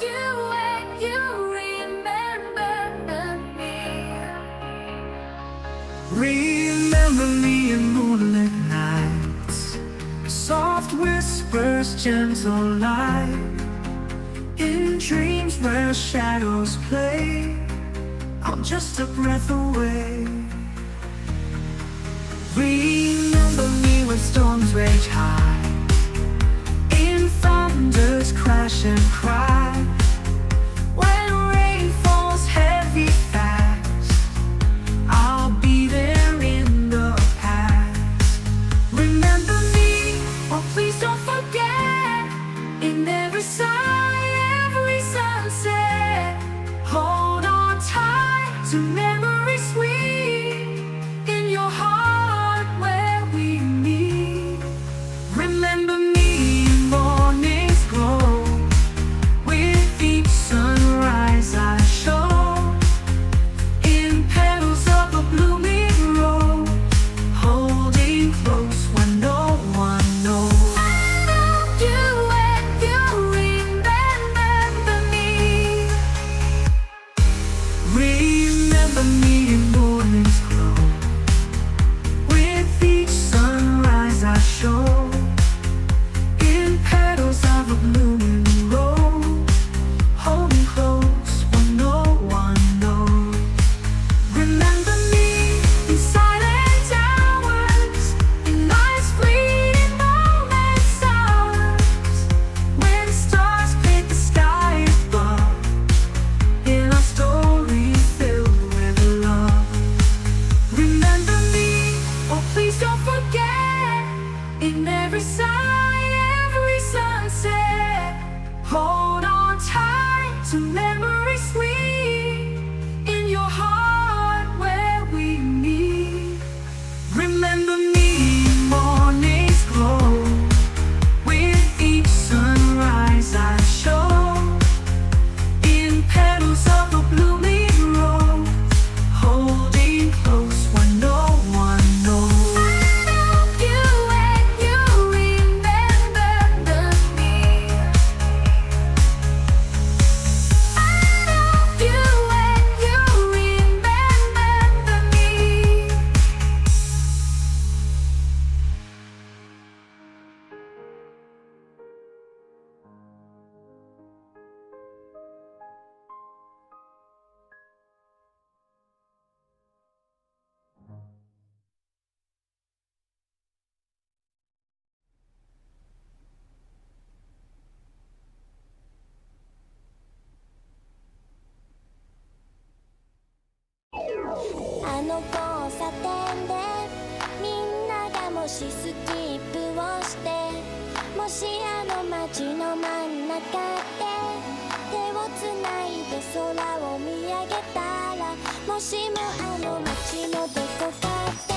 you when you remember me. Remember me in moonlit nights, soft whispers, gentle light. In dreams where shadows play, I'm just a breath away. Remember me when storms rage high, in thunders crash and cry. When rain falls heavy fast, I'll be there in the past. Remember me, oh please don't forget, in every sigh, every sunset. Hold on tight to memories sweet, in your heart where we meet. Remember me in morning's glow, with each sunrise I show, in petals of a blooming rose, holding close when no one knows. You when you remember me. Remember me in morning's glow, with each sunrise I show, in petals of a blooming rose, holding close when no one knows. Remember me in silent hours, in life's fleeting moments, hours when stars paint the sky above, in our story filled with love. Remember me, oh please don't forget, in every sigh, every sunset. Hold on tight to memories sweet, in your heart where we meet. Remember me in morning's glow, with each sunrise I show, in petals of a blooming rose, holding close when no one knows. You when you remember me. You when you remember me.「あの交差点でみんながもしスキップをして、もしあの街の真ん中で手をつないで空を見上げたら、もしもあの街のどこかで